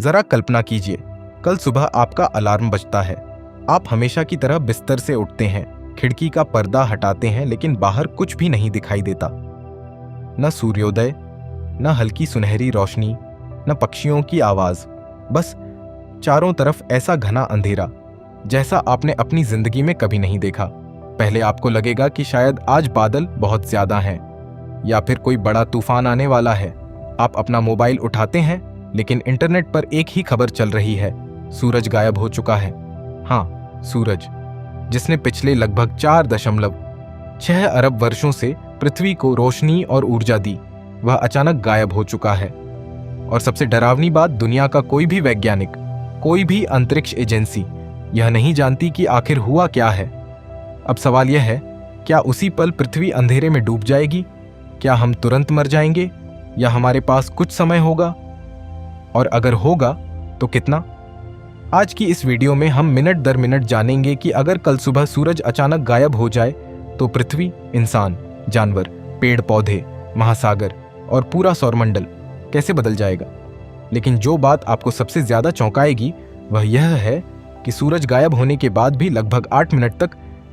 जरा कल्पना कीजिए, कल सुबह आपका अलार्म बजता है। आप हमेशा की तरह बिस्तर से उठते हैं, खिड़की का पर्दा हटाते हैं, लेकिन बाहर कुछ भी नहीं दिखाई देता। न सूर्योदय, न हल्की सुनहरी रोशनी, न पक्षियों की आवाज, बस चारों तरफ ऐसा घना अंधेरा जैसा आपने अपनी जिंदगी में कभी नहीं देखा। पहले आपको लगेगा कि शायद आज बादल बहुत ज्यादा हैं या फिर कोई बड़ा तूफान आने वाला है। आप अपना मोबाइल उठाते हैं, लेकिन इंटरनेट पर एक ही खबर चल रही है, सूरज गायब हो चुका है। हाँ, सूरज, जिसने पिछले लगभग 4.6 अरब वर्षों से पृथ्वी को रोशनी और ऊर्जा दी, वह अचानक गायब हो चुका है। और सबसे डरावनी बात, दुनिया का कोई भी वैज्ञानिक, कोई भी अंतरिक्ष एजेंसी यह नहीं जानती कि आखिर हुआ क्या है। अब सवाल यह है, क्या उसी पल पृथ्वी अंधेरे में डूब जाएगी? क्या हम तुरंत मर जाएंगे या हमारे पास कुछ समय होगा? और अगर होगा तो कितना? आज की इस वीडियो में हम मिनट दर मिनट जानेंगे कि अगर कल सुबह सूरज अचानक गायब हो जाए तो पृथ्वी, इंसान, जानवर, पेड़ पौधे, महासागर और पूरा सौरमंडल कैसे बदल जाएगा। लेकिन जो बात आपको सबसे ज्यादा चौंकाएगी वह यह है कि सूरज गायब होने के बाद भी लगभग 8 मिनट तक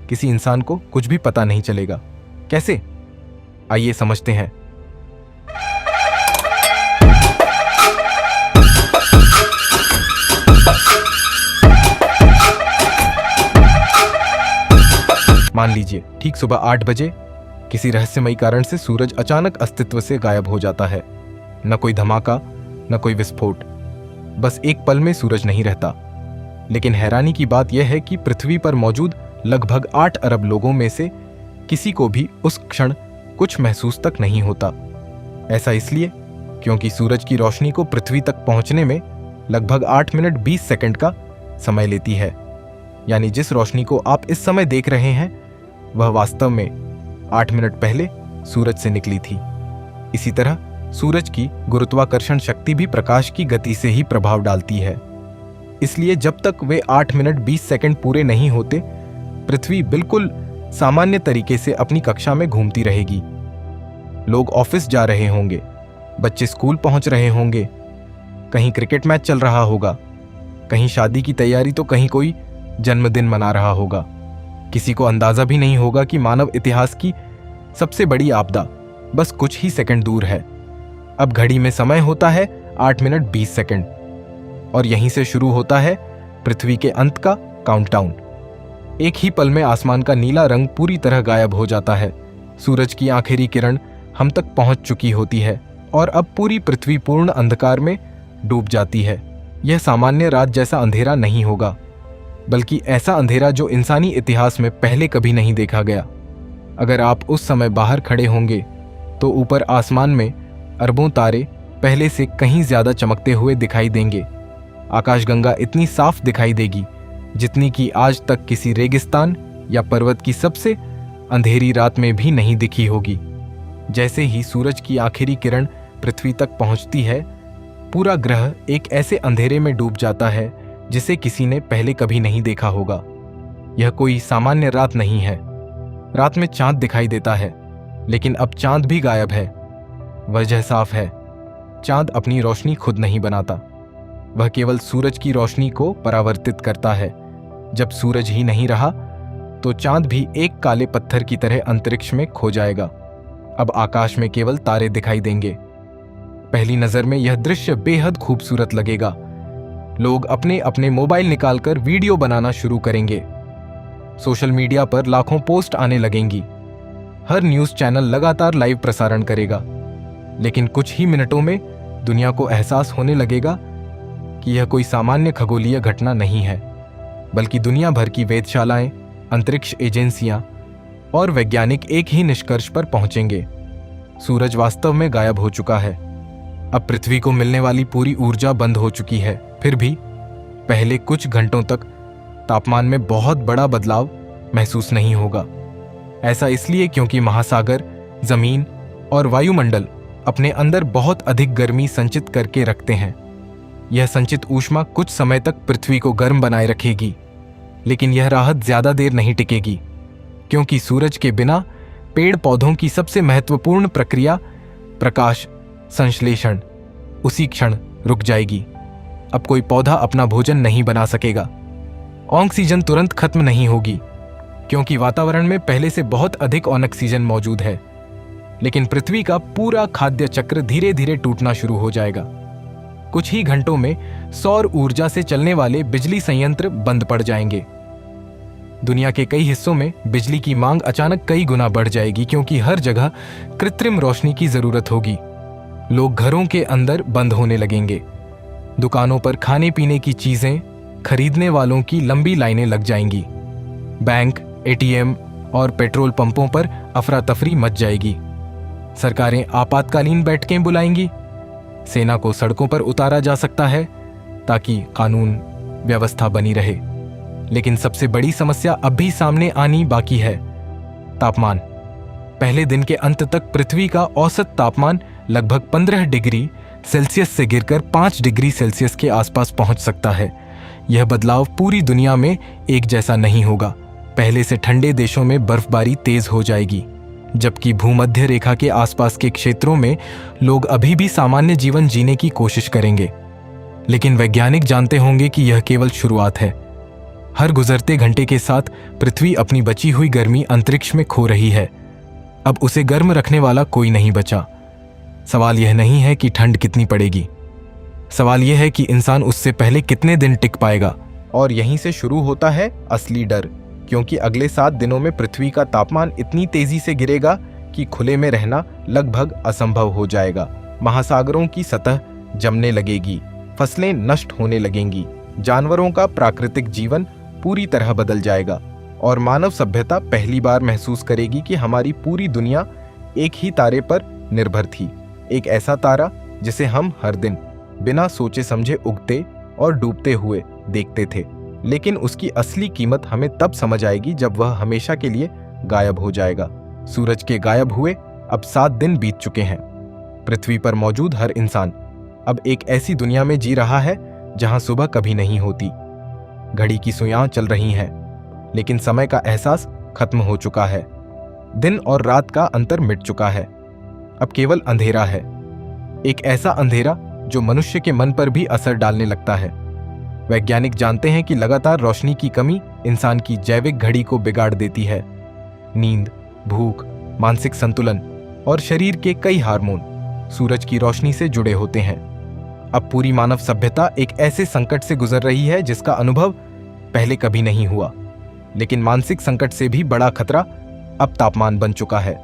किसी इंसान को कुछ भी पता नहीं चलेगा। कैसे? आइए समझते हैं। मान लीजिए ठीक सुबह 8 बजे किसी रहस्यमयी कारण से सूरज अचानक अस्तित्व से गायब हो जाता है। न कोई धमाका, न कोई विस्फोट, बस एक पल में सूरज नहीं रहता। लेकिन हैरानी की बात यह है कि पृथ्वी पर मौजूद लगभग 8 अरब लोगों में से किसी को भी उस क्षण कुछ महसूस तक नहीं होता। ऐसा इसलिए क्योंकि सूरज की रोशनी को पृथ्वी तक पहुंचने में लगभग 8 मिनट 20 सेकंड का समय लेती है। यानी जिस रोशनी को आप इस समय देख रहे हैं वह वास्तव में 8 मिनट पहले सूरज से निकली थी। इसी तरह सूरज की गुरुत्वाकर्षण शक्ति भी प्रकाश की गति से ही प्रभाव डालती है। इसलिए जब तक वे 8 मिनट 20 सेकंड पूरे नहीं होते, पृथ्वी बिल्कुल सामान्य तरीके से अपनी कक्षा में घूमती रहेगी। लोग ऑफिस जा रहे होंगे, बच्चे स्कूल पहुंच रहे होंगे, कहीं क्रिकेट मैच चल रहा होगा, कहीं शादी की तैयारी तो कहीं कोई जन्मदिन मना रहा होगा। किसी को अंदाजा भी नहीं होगा कि मानव इतिहास की सबसे बड़ी आपदा बस कुछ ही सेकंड दूर है। अब घड़ी में समय होता है 8 मिनट 20 सेकंड और यहीं से शुरू होता है पृथ्वी के अंत का काउंटडाउन। एक ही पल में आसमान का नीला रंग पूरी तरह गायब हो जाता है। सूरज की आखिरी किरण हम तक पहुंच चुकी होती है और अब पूरी पृथ्वी पूर्ण अंधकार में डूब जाती है। यह सामान्य रात जैसा अंधेरा नहीं होगा, बल्कि ऐसा अंधेरा जो इंसानी इतिहास में पहले कभी नहीं देखा गया। अगर आप उस समय बाहर खड़े होंगे तो ऊपर आसमान में अरबों तारे पहले से कहीं ज्यादा चमकते हुए दिखाई देंगे। आकाशगंगा इतनी साफ दिखाई देगी जितनी कि आज तक किसी रेगिस्तान या पर्वत की सबसे अंधेरी रात में भी नहीं दिखी होगी। जैसे ही सूरज की आखिरी किरण पृथ्वी तक पहुंचती है, पूरा ग्रह एक ऐसे अंधेरे में डूब जाता है जिसे किसी ने पहले कभी नहीं देखा होगा। यह कोई सामान्य रात नहीं है। रात में चांद दिखाई देता है, लेकिन अब चांद भी गायब है। वजह साफ है, चांद अपनी रोशनी खुद नहीं बनाता, वह केवल सूरज की रोशनी को परावर्तित करता है। जब सूरज ही नहीं रहा तो चांद भी एक काले पत्थर की तरह अंतरिक्ष में खो जाएगा। अब आकाश में केवल तारे दिखाई देंगे। पहली नजर में यह दृश्य बेहद खूबसूरत लगेगा। लोग अपने अपने मोबाइल निकालकर वीडियो बनाना शुरू करेंगे। सोशल मीडिया पर लाखों पोस्ट आने लगेंगी। हर न्यूज चैनल लगातार लाइव प्रसारण करेगा। लेकिन कुछ ही मिनटों में दुनिया को एहसास होने लगेगा कि यह कोई सामान्य खगोलीय घटना नहीं है, बल्कि दुनिया भर की वेधशालाएं, अंतरिक्ष एजेंसियां और वैज्ञानिक एक ही निष्कर्ष पर पहुंचेंगे। सूरज वास्तव में गायब हो चुका है। अब पृथ्वी को मिलने वाली पूरी ऊर्जा बंद हो चुकी है। फिर भी पहले कुछ घंटों तक तापमान में बहुत बड़ा बदलाव महसूस नहीं होगा। ऐसा इसलिए क्योंकि महासागर, जमीन और वायुमंडल अपने अंदर बहुत अधिक गर्मी संचित करके रखते हैं। यह संचित ऊष्मा कुछ समय तक पृथ्वी को गर्म बनाए रखेगी, लेकिन यह राहत ज्यादा देर नहीं टिकेगी, क्योंकि सूरज के बिना पेड़ पौधों की सबसे महत्वपूर्ण प्रक्रिया प्रकाश संश्लेषण उसी क्षण रुक जाएगी। अब कोई पौधा अपना भोजन नहीं बना सकेगा। ऑक्सीजन तुरंत खत्म नहीं होगी, क्योंकि वातावरण में पहले से बहुत अधिक ऑक्सीजन मौजूद है। लेकिन पृथ्वी का पूरा खाद्य चक्र धीरे धीरे टूटना शुरू हो जाएगा। कुछ ही घंटों में सौर ऊर्जा से चलने वाले बिजली संयंत्र बंद पड़ जाएंगे। दुनिया के कई हिस्सों में बिजली की मांग अचानक कई गुना बढ़ जाएगी, क्योंकि हर जगह कृत्रिम रोशनी की जरूरत होगी। लोग घरों के अंदर बंद होने लगेंगे। दुकानों पर खाने पीने की चीजें खरीदने वालों की लंबी लाइनें लग जाएंगी। बैंक, एटीएम और पेट्रोल पंपों पर अफरा तफरी मच जाएगी। सरकारें आपातकालीन बैठकें बुलाएंगी। सेना को सड़कों पर उतारा जा सकता है ताकि कानून व्यवस्था बनी रहे। लेकिन सबसे बड़ी समस्या अब भी सामने आनी बाकी है, तापमान। पहले दिन के अंत तक पृथ्वी का औसत तापमान लगभग 15 डिग्री सेल्सियस से गिरकर 5 डिग्री सेल्सियस के आसपास पहुंच सकता है। यह बदलाव पूरी दुनिया में एक जैसा नहीं होगा। पहले से ठंडे देशों में बर्फबारी तेज हो जाएगी, जबकि भूमध्य रेखा के आसपास के क्षेत्रों में लोग अभी भी सामान्य जीवन जीने की कोशिश करेंगे। लेकिन वैज्ञानिक जानते होंगे कि यह केवल शुरुआत है। हर गुजरते घंटे के साथ पृथ्वी अपनी बची हुई गर्मी अंतरिक्ष में खो रही है। अब उसे गर्म रखने वाला कोई नहीं बचा। सवाल यह नहीं है कि ठंड कितनी पड़ेगी, सवाल यह है कि इंसान उससे पहले कितने दिन टिक पाएगा। और यहीं से शुरू होता है असली डर, क्योंकि अगले 7 दिनों में पृथ्वी का तापमान इतनी तेजी से गिरेगा कि खुले में रहना लगभग असंभव हो जाएगा। महासागरों की सतह जमने लगेगी, फसलें नष्ट होने लगेंगी, जानवरों का प्राकृतिक जीवन पूरी तरह बदल जाएगा और मानव सभ्यता पहली बार महसूस करेगी कि हमारी पूरी दुनिया एक ही तारे पर निर्भर थी। एक ऐसा तारा जिसे हम हर दिन बिना सोचे समझे उगते और डूबते हुए देखते थे। लेकिन उसकी असली कीमत हमें तब समझ आएगी जब वह हमेशा के लिए गायब हो जाएगा। सूरज के गायब हुए अब 7 दिन बीत चुके हैं। पृथ्वी पर मौजूद हर इंसान अब एक ऐसी दुनिया में जी रहा है जहां सुबह कभी नहीं होती। घड़ी की सुइयां चल रही हैं, लेकिन समय का एहसास खत्म हो चुका है। दिन और रात का अंतर मिट चुका है। अब केवल अंधेरा है, एक ऐसा अंधेरा जो मनुष्य के मन पर भी असर डालने लगता है। वैज्ञानिक जानते हैं कि लगातार रोशनी की कमी इंसान की जैविक घड़ी को बिगाड़ देती है। नींद, भूख, मानसिक संतुलन और शरीर के कई हार्मोन सूरज की रोशनी से जुड़े होते हैं। अब पूरी मानव सभ्यता एक ऐसे संकट से गुजर रही है जिसका अनुभव पहले कभी नहीं हुआ। लेकिन मानसिक संकट से भी बड़ा खतरा अब तापमान बन चुका है।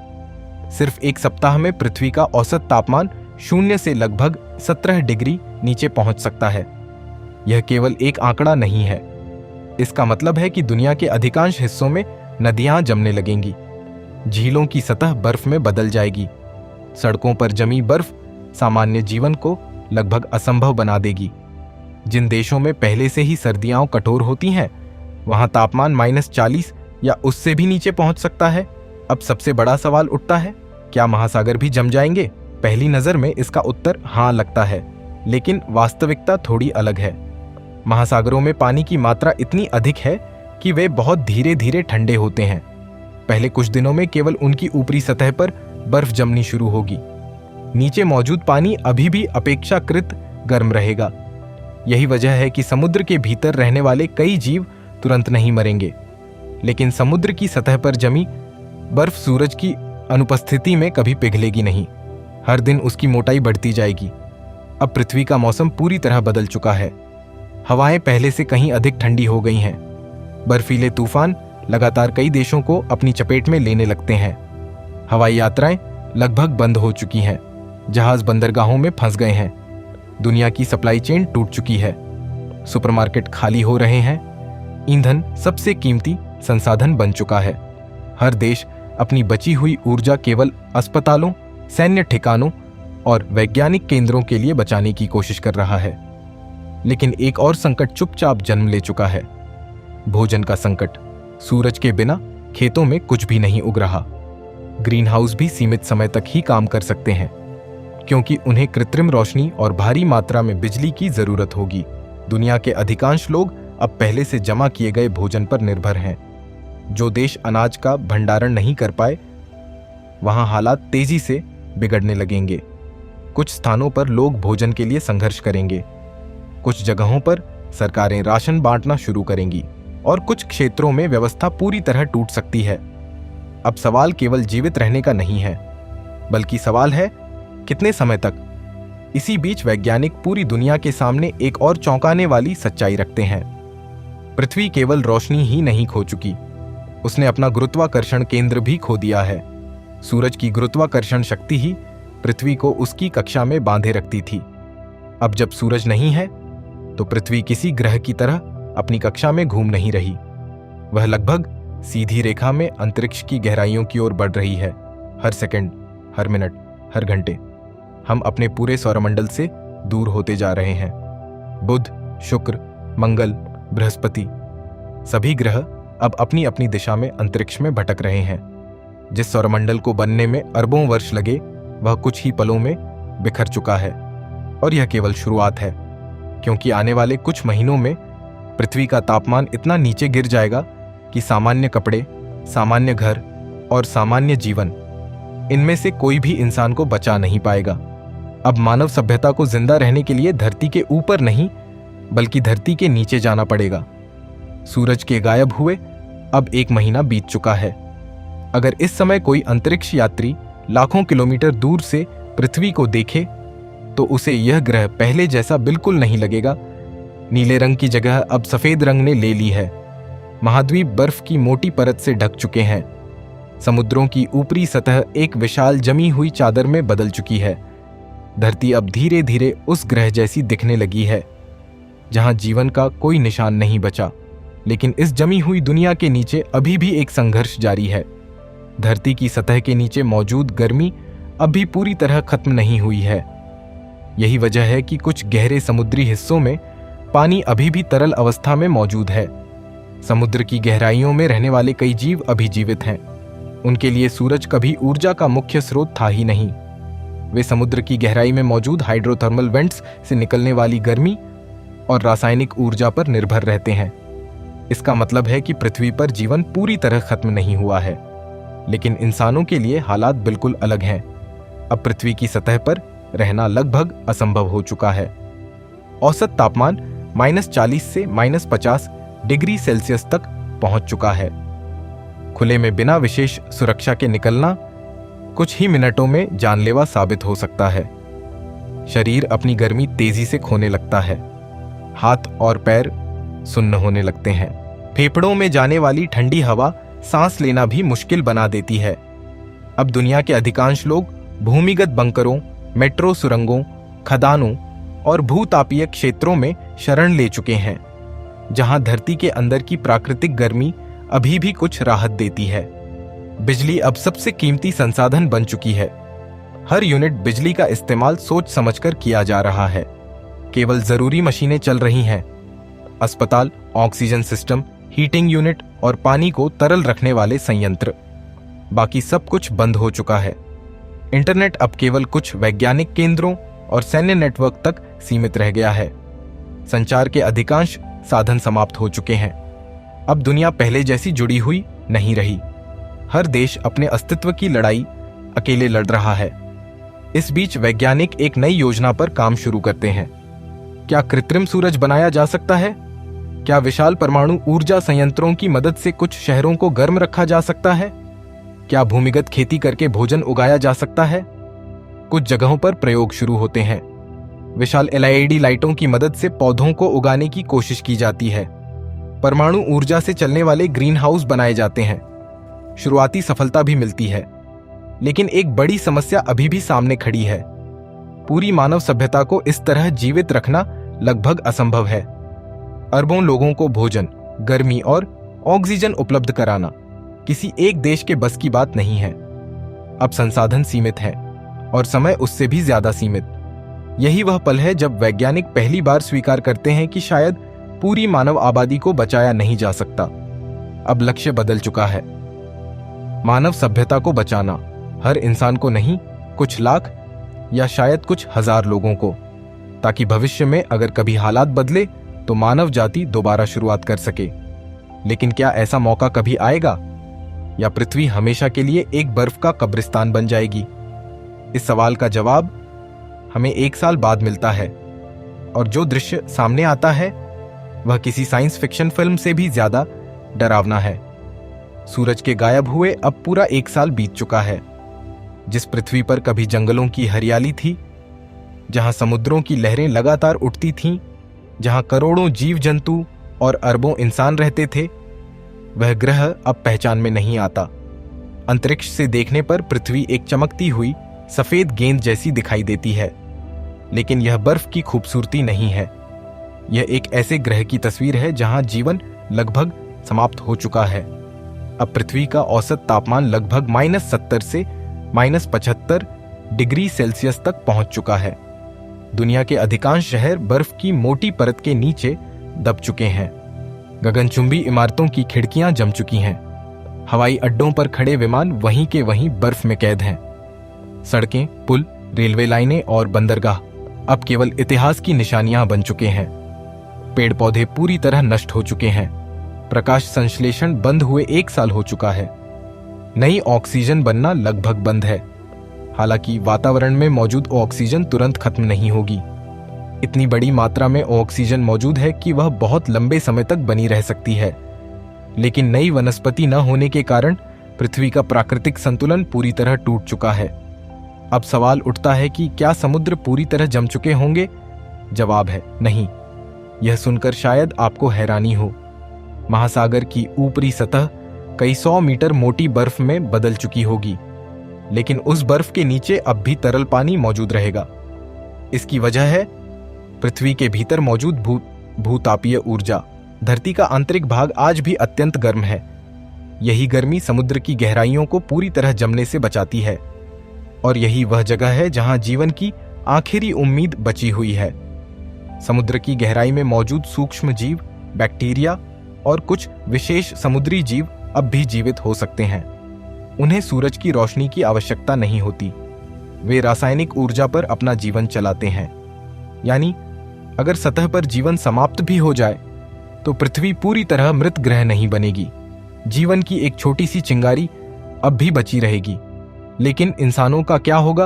सिर्फ एक सप्ताह में पृथ्वी का औसत तापमान 0 से लगभग 17 डिग्री नीचे पहुंच सकता है। यह केवल एक आंकड़ा नहीं है, इसका मतलब है कि दुनिया के अधिकांश हिस्सों में नदियां जमने लगेंगी, झीलों की सतह बर्फ में बदल जाएगी, सड़कों पर जमी बर्फ सामान्य जीवन को लगभग असंभव बना देगी। जिन देशों में पहले से ही सर्दियां कठोर होती हैं, वहां तापमान -40 या उससे भी नीचे पहुंच सकता है। अब सबसे बड़ा सवाल उठता है, क्या महासागर भी जम जाएंगे? पहली नजर में इसका उत्तर हाँ लगता है, लेकिन वास्तविकता थोड़ी अलग है। महासागरों में पानी की मात्रा इतनी अधिक है कि वे बहुत धीरे धीरे ठंडे होते हैं। पहले कुछ दिनों में केवल उनकी ऊपरी सतह पर बर्फ जमनी शुरू होगी। नीचे मौजूद पानी अभी भी अपेक्षाकृत गर्म रहेगा। यही वजह है कि समुद्र के भीतर रहने वाले कई जीव तुरंत नहीं मरेंगे, लेकिन समुद्र की सतह पर जमी बर्फ सूरज की अनुपस्थिति में कभी पिघलेगी नहीं। हर दिन उसकी मोटाई बढ़ती जाएगी। अब पृथ्वी का मौसम पूरी तरह बदल चुका है। हवाएं पहले से कहीं अधिक ठंडी हो गई हैं। बर्फीले तूफान लगातार कई देशों को अपनी चपेट में लेने लगते हैं। हवाई यात्राएं लगभग बंद हो चुकी हैं। जहाज बंदरगाहों में फंस गए हैं। दुनिया की सप्लाई चेन टूट चुकी है। सुपरमार्केट खाली हो रहे हैं। ईंधन सबसे कीमती संसाधन बन चुका है। हर देश अपनी बची हुई ऊर्जा केवल अस्पतालों, सैन्य ठिकानों और वैज्ञानिक केंद्रों के लिए बचाने की कोशिश कर रहा है। लेकिन एक और संकट चुपचाप जन्म ले चुका है, भोजन का संकट। सूरज के बिना खेतों में कुछ भी नहीं उग रहा। ग्रीन हाउस भी सीमित समय तक ही काम कर सकते हैं, क्योंकि उन्हें कृत्रिम रोशनी और भारी मात्रा में बिजली की जरूरत होगी। दुनिया के अधिकांश लोग अब पहले से जमा किए गए भोजन पर निर्भर हैं। जो देश अनाज का भंडारण नहीं कर पाए, वहां हालात तेजी से बिगड़ने लगेंगे। कुछ स्थानों पर लोग भोजन के लिए संघर्ष करेंगे। कुछ जगहों पर सरकारें राशन बांटना शुरू करेंगी और कुछ क्षेत्रों में व्यवस्था पूरी तरह टूट सकती है। अब सवाल केवल जीवित रहने का नहीं है, बल्कि सवाल है कितने समय तक। इसी बीच वैज्ञानिक पूरी दुनिया के सामने एक और चौंकाने वाली सच्चाई रखते हैं। पृथ्वी केवल रोशनी ही नहीं खो चुकी, उसने अपना गुरुत्वाकर्षण केंद्र भी खो दिया है। सूरज की गुरुत्वाकर्षण शक्ति ही पृथ्वी को उसकी कक्षा में बांधे रखती थी। अब जब सूरज नहीं है तो पृथ्वी किसी ग्रह की तरह अपनी कक्षा में घूम नहीं रही। वह लगभग सीधी रेखा में अंतरिक्ष की गहराइयों की ओर बढ़ रही है। हर सेकंड, हर मिनट, हर घंटे हम अपने पूरे सौरमंडल से दूर होते जा रहे हैं। बुध, शुक्र, मंगल, बृहस्पति, सभी ग्रह अब अपनी अपनी दिशा में अंतरिक्ष में भटक रहे हैं। जिस सौरमंडल को बनने में अरबों वर्ष लगे, वह कुछ ही पलों में बिखर चुका है। और यह केवल शुरुआत है, क्योंकि आने वाले कुछ महीनों में पृथ्वी का तापमान इतना नीचे गिर जाएगा कि सामान्य कपड़े, सामान्य घर और सामान्य जीवन, इनमें से कोई भी इंसान को बचा नहीं पाएगा। अब मानव सभ्यता को जिंदा रहने के लिए धरती के ऊपर नहीं, बल्कि धरती के नीचे जाना पड़ेगा। सूरज के गायब हुए अब 1 महीना बीत चुका है। अगर इस समय कोई अंतरिक्ष यात्री लाखों किलोमीटर दूर से पृथ्वी को देखे तो उसे यह ग्रह पहले जैसा बिल्कुल नहीं लगेगा। नीले रंग की जगह अब सफेद रंग ने ले ली है। महाद्वीप बर्फ की मोटी परत से ढक चुके हैं। समुद्रों की ऊपरी सतह एक विशाल जमी हुई चादर में बदल चुकी है। धरती अब धीरे धीरे उस ग्रह जैसी दिखने लगी है जहां जीवन का कोई निशान नहीं बचा। लेकिन इस जमी हुई दुनिया के नीचे अभी भी एक संघर्ष जारी है। धरती की सतह के नीचे मौजूद गर्मी अभी पूरी तरह खत्म नहीं हुई है। यही वजह है कि कुछ गहरे समुद्री हिस्सों में पानी अभी भी तरल अवस्था में मौजूद है। समुद्र की गहराइयों में रहने वाले कई जीव अभी जीवित हैं। उनके लिए सूरज कभी ऊर्जा का मुख्य स्रोत था ही नहीं। वे समुद्र की गहराई में मौजूद हाइड्रोथर्मल वेंट्स से निकलने वाली गर्मी और रासायनिक ऊर्जा पर निर्भर रहते हैं। इसका मतलब है कि पृथ्वी पर जीवन पूरी तरह खत्म नहीं हुआ है, लेकिन इंसानों के लिए हालात बिल्कुल अलग हैं। अब पृथ्वी की सतह पर रहना लगभग असंभव हो चुका है। औसत तापमान -40 से -50 डिग्री सेल्सियस तक पहुंच चुका है। खुले में बिना विशेष सुरक्षा के निकलना कुछ ही मिनटों में जानलेवा साबित हो सकता है। शरीर अपनी गर्मी तेजी से खोने लगता है। हाथ और पैर सुन्न होने लगते हैं। फेफड़ों में जाने वाली ठंडी हवा सांस लेना भी मुश्किल बना देती है। अब दुनिया के अधिकांश लोग भूमिगत बंकरों, मेट्रो सुरंगों, खदानों और भूतापीय क्षेत्रों में शरण ले चुके हैं, जहां धरती के अंदर की प्राकृतिक गर्मी अभी भी कुछ राहत देती है। बिजली अब सबसे कीमती संसाधन बन चुकी है। हर यूनिट बिजली का इस्तेमाल सोच समझकर किया जा रहा है। केवल जरूरी मशीनें चल रही हैं। अस्पताल, ऑक्सीजन सिस्टम, हीटिंग यूनिट और पानी को तरल रखने वाले संयंत्र, बाकी सब कुछ बंद हो चुका है। इंटरनेट अब केवल कुछ वैज्ञानिक केंद्रों और सैन्य नेटवर्क तक सीमित रह गया है। संचार के अधिकांश साधन समाप्त हो चुके हैं। अब दुनिया पहले जैसी जुड़ी हुई नहीं रही। हर देश अपने अस्तित्व की लड़ाई अकेले लड़ रहा है। इस बीच वैज्ञानिक एक नई योजना पर काम शुरू करते हैं। क्या कृत्रिम सूरज बनाया जा सकता है? क्या विशाल परमाणु ऊर्जा संयंत्रों की मदद से कुछ शहरों को गर्म रखा जा सकता है? क्या भूमिगत खेती करके भोजन उगाया जा सकता है? कुछ जगहों पर प्रयोग शुरू होते हैं। विशाल LED लाइटों की मदद से पौधों को उगाने की कोशिश की जाती है। परमाणु ऊर्जा से चलने वाले ग्रीन हाउस बनाए जाते हैं। शुरुआती सफलता भी मिलती है, लेकिन एक बड़ी समस्या अभी भी सामने खड़ी है। पूरी मानव सभ्यता को इस तरह जीवित रखना लगभग असंभव है। अरबों लोगों को भोजन, गर्मी और ऑक्सीजन उपलब्ध कराना किसी एक देश के बस की बात नहीं है। अब संसाधन सीमित हैं और समय उससे भी ज्यादा सीमित। यही वह पल है जब वैज्ञानिक पहली बार स्वीकार करते हैं कि शायद पूरी मानव आबादी को बचाया नहीं जा सकता। अब लक्ष्य बदल चुका है। मानव सभ्यता को बचाना, हर इंसान को नहीं, कुछ लाख या शायद कुछ हजार लोगों को, ताकि भविष्य में अगर कभी हालात बदले तो मानव जाति दोबारा शुरुआत कर सके। लेकिन क्या ऐसा मौका कभी आएगा, या पृथ्वी हमेशा के लिए एक बर्फ का कब्रिस्तान बन जाएगी? इस सवाल का जवाब हमें 1 साल बाद मिलता है। और जो दृश्य सामने आता है वह किसी साइंस फिक्शन फिल्म से भी ज्यादा डरावना है। सूरज के गायब हुए अब पूरा 1 साल बीत चुका है। जिस पृथ्वी पर कभी जंगलों की हरियाली थी, जहां समुद्रों की लहरें लगातार उठती थीं, जहां करोड़ों जीव जंतु और अरबों इंसान रहते थे, वह ग्रह अब पहचान में नहीं आता। अंतरिक्ष से देखने पर पृथ्वी एक चमकती हुई सफेद गेंद जैसी दिखाई देती है, लेकिन यह बर्फ की खूबसूरती नहीं है। यह एक ऐसे ग्रह की तस्वीर है जहां जीवन लगभग समाप्त हो चुका है। अब पृथ्वी का औसत तापमान लगभग -70 से -75 डिग्री सेल्सियस तक पहुंच चुका है। दुनिया के अधिकांश शहर बर्फ की मोटी परत के नीचे दब चुके हैं। गगनचुंबी इमारतों की खिड़कियां जम चुकी हैं। हवाई अड्डों पर खड़े विमान वहीं के वहीं बर्फ में कैद हैं। सड़कें, पुल, रेलवे लाइनें और बंदरगाह अब केवल इतिहास की निशानियां बन चुके हैं। पेड़ पौधे पूरी तरह नष्ट हो चुके हैं। प्रकाश संश्लेषण बंद हुए 1 साल हो चुका है। नई ऑक्सीजन बनना लगभग बंद है। हालांकि वातावरण में मौजूद ऑक्सीजन तुरंत खत्म नहीं होगी। इतनी बड़ी मात्रा में ऑक्सीजन मौजूद है कि वह बहुत लंबे समय तक बनी रह सकती है, लेकिन नई वनस्पति न होने के कारण पृथ्वी का प्राकृतिक संतुलन पूरी तरह टूट चुका है। अब सवाल उठता है कि क्या समुद्र पूरी तरह जम चुके होंगे? जवाब है नहीं। यह सुनकर शायद आपको हैरानी हो। महासागर की ऊपरी सतह कई 100 मीटर मोटी बर्फ में बदल चुकी होगी, लेकिन उस बर्फ के नीचे अब भी तरल पानी मौजूद रहेगा। इसकी वजह है पृथ्वी के भीतर मौजूद भूतापीय ऊर्जा। धरती का आंतरिक भाग आज भी अत्यंत गर्म है। यही गर्मी समुद्र की गहराइयों को पूरी तरह जमने से बचाती है, और यही वह जगह है जहां जीवन की आखिरी उम्मीद बची हुई है। समुद्र की गहराई में मौजूद सूक्ष्म जीव, बैक्टीरिया और कुछ विशेष समुद्री जीव अब भी जीवित हो सकते हैं। उन्हें सूरज की रोशनी की आवश्यकता नहीं होती। वे रासायनिक ऊर्जा पर अपना जीवन चलाते हैं। यानी अगर सतह पर जीवन समाप्त भी हो जाए तो पृथ्वी पूरी तरह मृत ग्रह नहीं बनेगी। जीवन की एक छोटी सी चिंगारी अब भी बची रहेगी। लेकिन इंसानों का क्या होगा?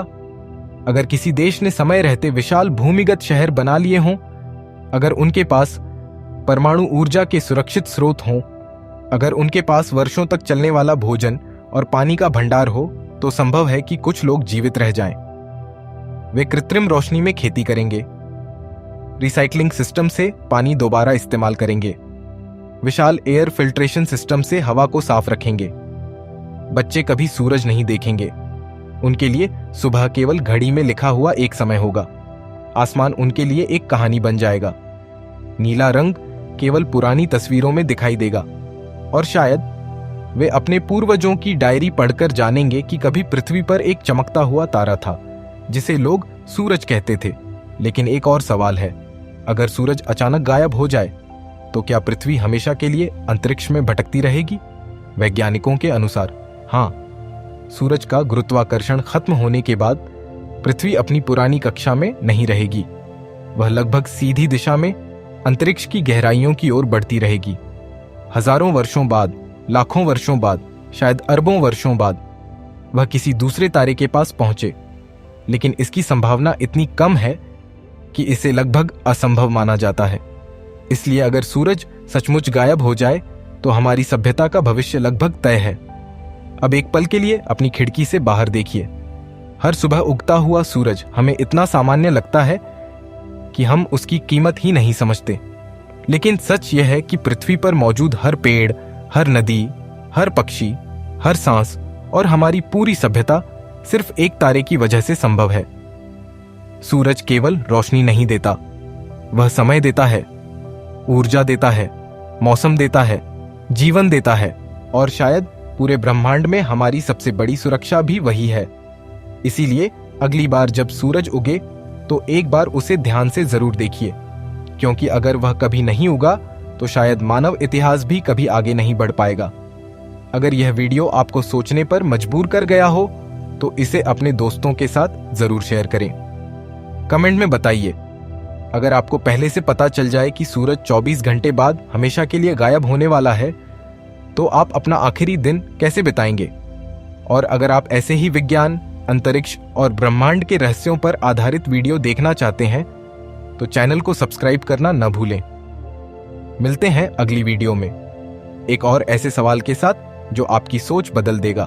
अगर किसी देश ने समय रहते विशाल भूमिगत शहर बना लिए हों, अगर उनके पास परमाणु ऊर्जा के सुरक्षित स्रोत हों, अगर उनके पास वर्षों तक चलने वाला भोजन और पानी का भंडार हो, तो संभव है कि कुछ लोग जीवित रह जाएं। वे कृत्रिम रोशनी में खेती करेंगे, रिसाइकलिंग सिस्टम से पानी दोबारा इस्तेमाल करेंगे, विशाल एयर फिल्ट्रेशन सिस्टम से हवा को साफ रखेंगे। बच्चे कभी सूरज नहीं देखेंगे। उनके लिए सुबह केवल घड़ी में लिखा हुआ एक समय होगा। आसमान उनके लिए एक कहानी बन जाएगा। नीला रंग केवल पुरानी तस्वीरों में दिखाई देगा, और शायद वे अपने पूर्वजों की डायरी पढ़कर जानेंगे कि कभी पृथ्वी पर एक चमकता हुआ तारा था जिसे लोग सूरज कहते थे। लेकिन एक और सवाल है, अगर सूरज अचानक गायब हो जाए तो क्या पृथ्वी हमेशा के लिए अंतरिक्ष में भटकती रहेगी? वैज्ञानिकों के अनुसार हाँ, सूरज का गुरुत्वाकर्षण खत्म होने के बाद पृथ्वी अपनी पुरानी कक्षा में नहीं रहेगी। वह लगभग सीधी दिशा में अंतरिक्ष की गहराइयों की ओर बढ़ती रहेगी। हजारों वर्षों बाद, लाखों वर्षों बाद, शायद अरबों वर्षों बाद वह किसी दूसरे तारे के पास पहुंचे। लेकिन इसकी संभावना इतनी कम है कि इसे लगभग असंभव माना जाता है। इसलिए अगर सूरज सचमुच गायब हो जाए तो हमारी सभ्यता का भविष्य लगभग तय है। अब एक पल के लिए अपनी खिड़की से बाहर देखिए। हर सुबह उगता हुआ सूरज हमें इतना सामान्य लगता है कि हम उसकी कीमत ही नहीं समझते। लेकिन सच यह है कि पृथ्वी पर मौजूद हर पेड़, हर नदी, हर पक्षी, हर सांस और हमारी पूरी सभ्यता सिर्फ एक तारे की वजह से संभव है। सूरज केवल रोशनी नहीं देता, वह समय देता है, ऊर्जा देता है, मौसम देता है, जीवन देता है, और शायद पूरे ब्रह्मांड में हमारी सबसे बड़ी सुरक्षा भी वही है। इसीलिए अगली बार जब सूरज उगे तो एक बार उसे ध्यान से जरूर देखिए, क्योंकि अगर वह कभी नहीं उगा तो शायद मानव इतिहास भी कभी आगे नहीं बढ़ पाएगा। अगर यह वीडियो आपको सोचने पर मजबूर कर गया हो तो इसे अपने दोस्तों के साथ जरूर शेयर करें। कमेंट में बताइए, अगर आपको पहले से पता चल जाए कि सूरज 24 घंटे बाद हमेशा के लिए गायब होने वाला है तो आप अपना आखिरी दिन कैसे बिताएंगे? और अगर आप ऐसे ही विज्ञान, अंतरिक्ष और ब्रह्मांड के रहस्यों पर आधारित वीडियो देखना चाहते हैं तो चैनल को सब्सक्राइब करना न भूलें। मिलते हैं अगली वीडियो में एक और ऐसे सवाल के साथ जो आपकी सोच बदल देगा।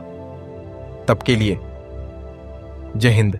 तब के लिए जय हिंद।